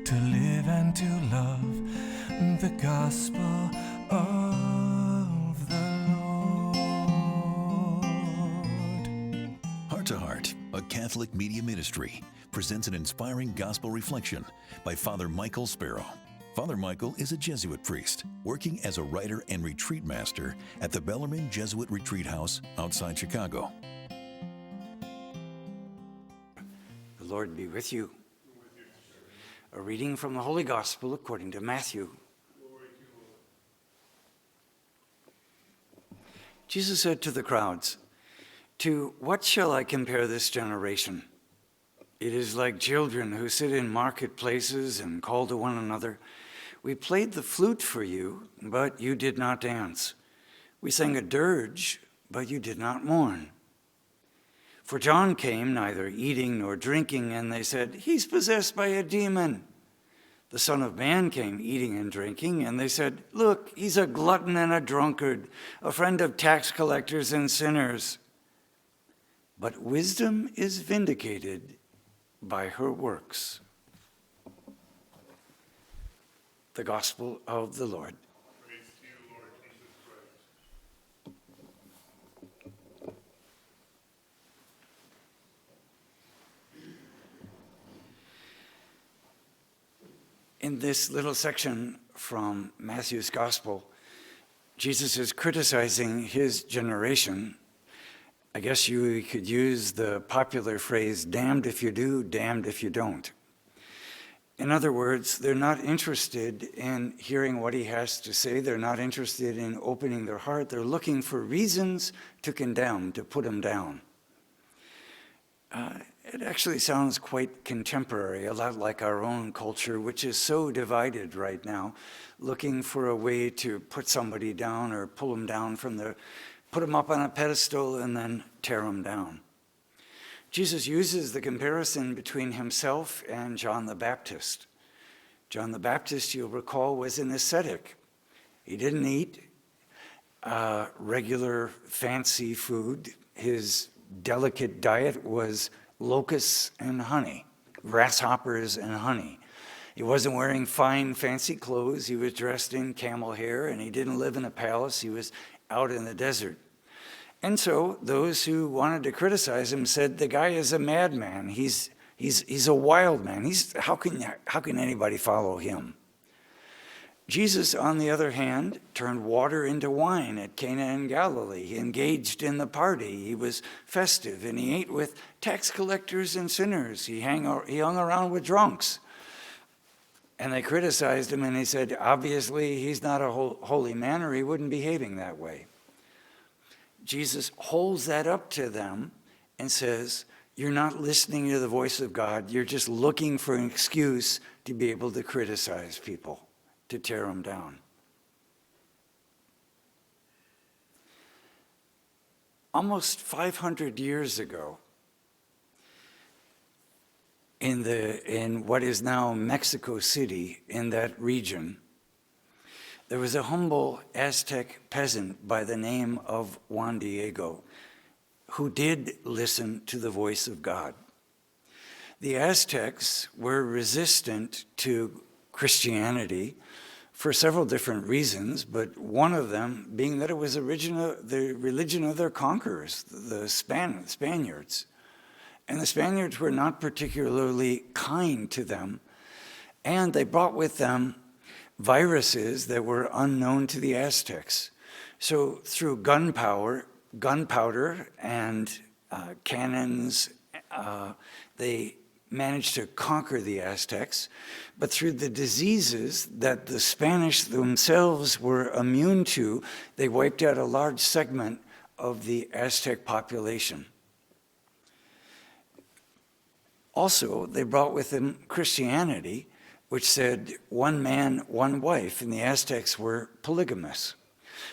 to live and to love the gospel of the Lord. Heart to Heart, a Catholic media ministry, presents an inspiring gospel reflection by Father Michael Sparrow. Father Michael is a Jesuit priest working as a writer and retreat master at the Bellarmine Jesuit Retreat House outside Chicago. The Lord be with you. A reading from the Holy Gospel according to Matthew. Jesus said to the crowds, "To what shall I compare this generation? It is like children who sit in marketplaces and call to one another, 'We played the flute for you, but you did not dance. We sang a dirge, but you did not mourn.' For John came neither eating nor drinking, and they said, 'He's possessed by a demon.' The Son of Man came eating and drinking, and they said, 'Look, he's a glutton and a drunkard, a friend of tax collectors and sinners.' But wisdom is vindicated by her works." The Gospel of the Lord. Praise to you, Lord Jesus Christ. In this little section from Matthew's Gospel, Jesus is criticizing his generation. I guess you could use the popular phrase, "damned if you do, damned if you don't." In other words, they're not interested in hearing what he has to say. They're not interested in opening their heart. They're looking for reasons to condemn, to put him down. It actually sounds quite contemporary, a lot like our own culture, which is so divided right now, looking for a way to put somebody down or pull them down put them up on a pedestal and then tear them down. Jesus uses the comparison between himself and John the Baptist. John the Baptist, you'll recall, was an ascetic. He didn't eat regular fancy food. His delicate diet was locusts and honey, grasshoppers and honey. He wasn't wearing fine, fancy clothes. He was dressed in camel hair, and he didn't live in a palace. He was out in the desert. And so those who wanted to criticize him said, "The guy is a madman. He's a wild man. How can anybody follow him?" Jesus, on the other hand, turned water into wine at Cana in Galilee. He engaged in the party. He was festive, and he ate with tax collectors and sinners. He hung around with drunks. And they criticized him, and he said, obviously, he's not a holy man, or he wouldn't be behaving that way. Jesus holds that up to them and says, "You're not listening to the voice of God. You're just looking for an excuse to be able to criticize people, to tear them down." Almost 500 years ago, in what is now Mexico City, in that region, there was a humble Aztec peasant by the name of Juan Diego who did listen to the voice of God. The Aztecs were resistant to Christianity for several different reasons, but one of them being that it was the religion of their conquerors, the Spaniards. And the Spaniards were not particularly kind to them, and they brought with them viruses that were unknown to the Aztecs. So through gunpowder and cannons, they managed to conquer the Aztecs. But through the diseases that the Spanish themselves were immune to, they wiped out a large segment of the Aztec population. Also, they brought with them Christianity, which said one man, one wife, and the Aztecs were polygamous.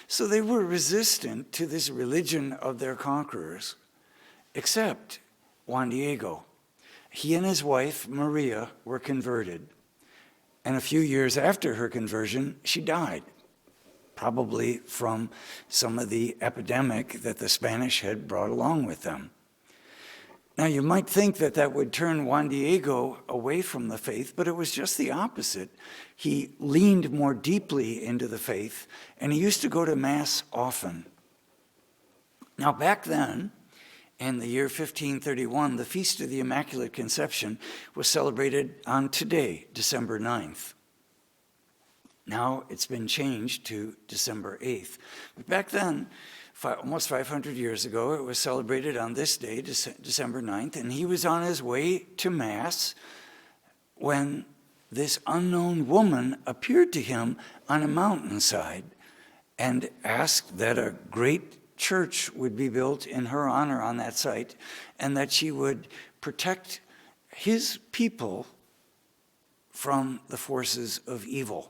So they were resistant to this religion of their conquerors, except Juan Diego. He and his wife, Maria, were converted. And a few years after her conversion, she died, probably from some of the epidemic that the Spanish had brought along with them. Now, you might think that that would turn Juan Diego away from the faith, but it was just the opposite. He leaned more deeply into the faith, and he used to go to Mass often. Now, back then, in the year 1531, the Feast of the Immaculate Conception was celebrated on today, December 9th. Now it's been changed to December 8th. But back then, almost 500 years ago, it was celebrated on this day, December 9th, and he was on his way to Mass when this unknown woman appeared to him on a mountainside and asked that a great church would be built in her honor on that site, and that she would protect his people from the forces of evil.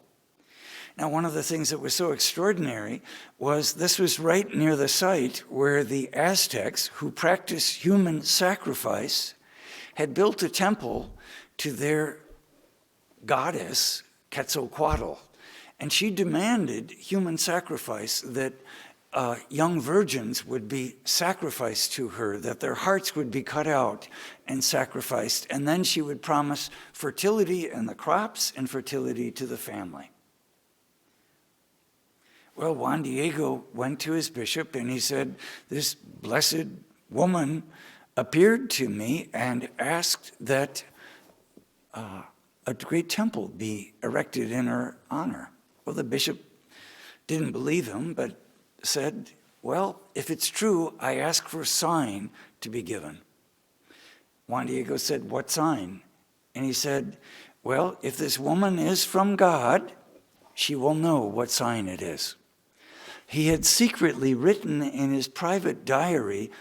Now, one of the things that was so extraordinary was this was right near the site where the Aztecs, who practiced human sacrifice, had built a temple to their goddess, Quetzalcoatl. And she demanded human sacrifice, that young virgins would be sacrificed to her, that their hearts would be cut out and sacrificed. And then she would promise fertility in the crops and fertility to the family. Well, Juan Diego went to his bishop and he said, this blessed woman appeared to me and asked that a great temple be erected in her honor. Well, the bishop didn't believe him, but said, well, if it's true, I ask for a sign to be given. Juan Diego said, what sign? And he said, well, if this woman is from God, she will know what sign it is. He had secretly written in his private diary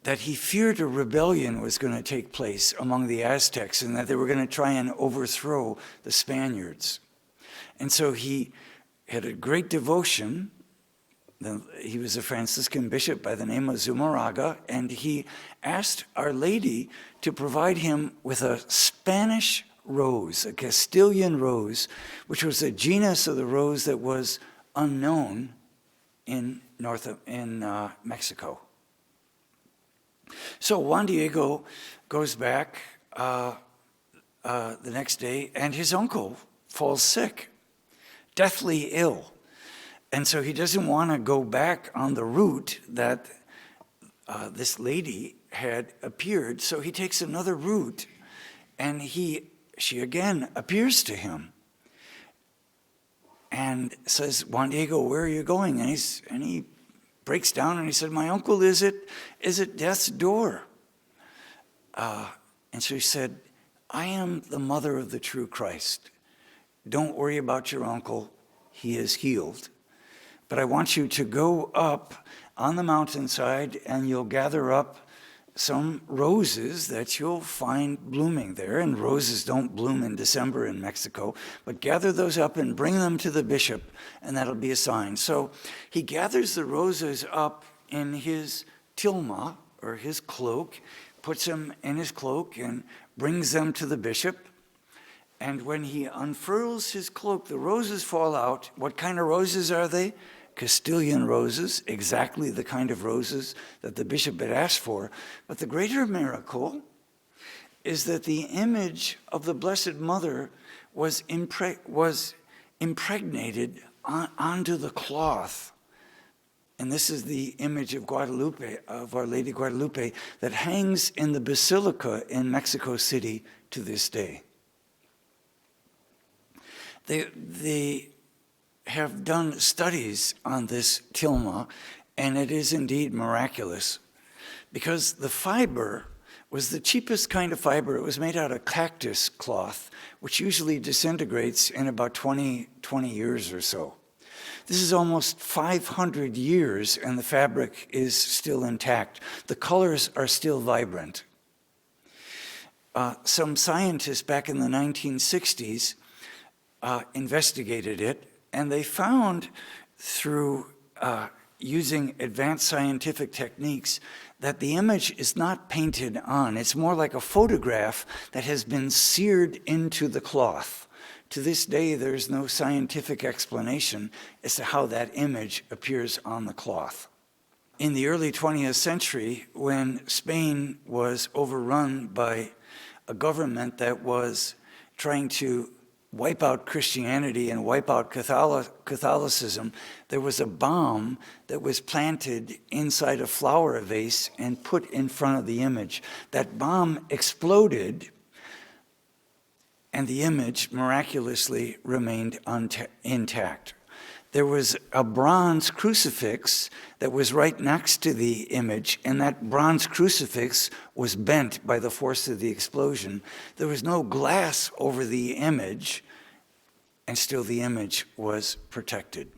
that he feared a rebellion was going to take place among the Aztecs and that they were going to try and overthrow the Spaniards. And so he had a great devotion. He was a Franciscan bishop by the name of Zumarraga, and he asked Our Lady to provide him with a Spanish rose, a Castilian rose, which was a genus of the rose that was unknown in Mexico. So Juan Diego goes back the next day, and his uncle falls sick, deathly ill. And so he doesn't want to go back on the route that this lady had appeared. So he takes another route, and she again appears to him and says, Juan Diego, where are you going? And he breaks down and he said, my uncle is at death's door. And so he said, I am the mother of the true Christ. Don't worry about your uncle. He is healed. But I want you to go up on the mountainside and you'll gather up some roses that you'll find blooming there. And roses don't bloom in December in Mexico. But gather those up and bring them to the bishop, and that'll be a sign. So he gathers the roses up in his tilma, or his cloak, puts them in his cloak and brings them to the bishop. And when he unfurls his cloak, the roses fall out. What kind of roses are they? Castilian roses, exactly the kind of roses that the bishop had asked for. But the greater miracle is that the image of the Blessed Mother was impregnated onto the cloth. And this is the image of Guadalupe, of Our Lady Guadalupe, that hangs in the basilica in Mexico City to this day. They have done studies on this tilma, and it is indeed miraculous, because the fiber was the cheapest kind of fiber. It was made out of cactus cloth, which usually disintegrates in about 20 years or so. This is almost 500 years, and the fabric is still intact. The colors are still vibrant. Some scientists back in the 1960s investigated it, and they found through using advanced scientific techniques that the image is not painted on. It's more like a photograph that has been seared into the cloth. To this day, there's no scientific explanation as to how that image appears on the cloth. in the early 20th century, when Spain was overrun by a government that was trying to wipe out Christianity and wipe out Catholicism, there was a bomb that was planted inside a flower vase and put in front of the image. That bomb exploded, and the image miraculously remained intact. There was a bronze crucifix that was right next to the image, and that bronze crucifix was bent by the force of the explosion. There was no glass over the image, and still the image was protected.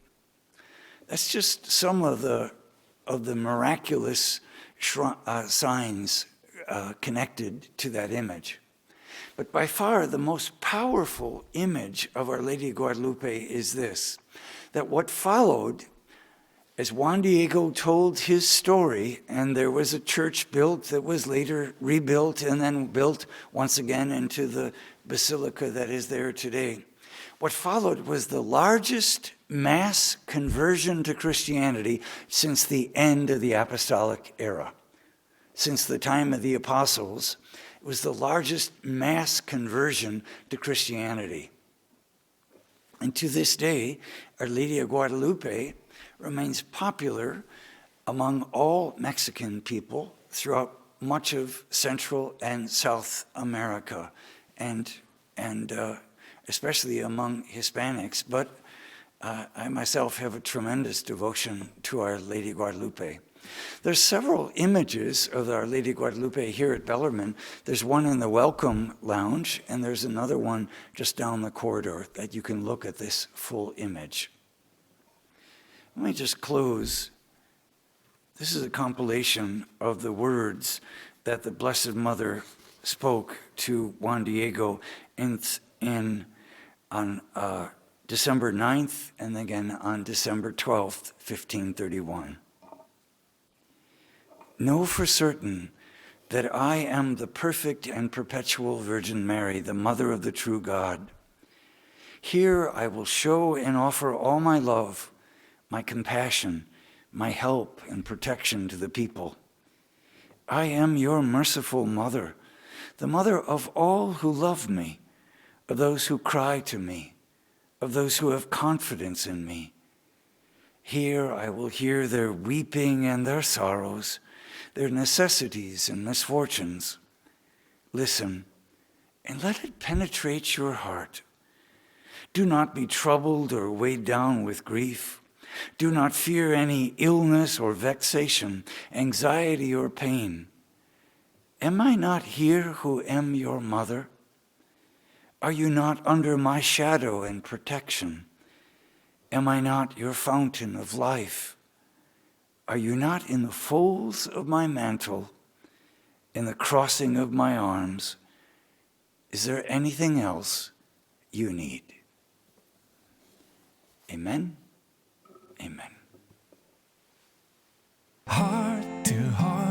That's just some of the miraculous signs connected to that image. But by far the most powerful image of Our Lady of Guadalupe is this, that what followed, as Juan Diego told his story, and there was a church built that was later rebuilt and then built once again into the basilica that is there today. What followed was the largest mass conversion to Christianity since the end of the apostolic era. Since the time of the apostles, it was the largest mass conversion to Christianity. And to this day, Our Lady of Guadalupe remains popular among all Mexican people throughout much of Central and South America, and especially among Hispanics. But I myself have a tremendous devotion to Our Lady of Guadalupe. There's several images of Our Lady of Guadalupe here at Bellarmine. There's one in the Welcome Lounge, and there's another one just down the corridor that you can look at this full image. Let me just close. This is a compilation of the words that the Blessed Mother spoke to Juan Diego on December 9th and again on December 12th, 1531. Know for certain that I am the perfect and perpetual Virgin Mary, the Mother of the true God. Here I will show and offer all my love, my compassion, my help and protection to the people. I am your merciful mother, the mother of all who love me, of those who cry to me, of those who have confidence in me. Here I will hear their weeping and their sorrows, their necessities and misfortunes. Listen, and let it penetrate your heart. Do not be troubled or weighed down with grief. Do not fear any illness or vexation, anxiety or pain. Am I not here who am your mother? Are you not under my shadow and protection? Am I not your fountain of life? Are you not in the folds of my mantle, in the crossing of my arms? Is there anything else you need? Amen. Amen. Heart to heart.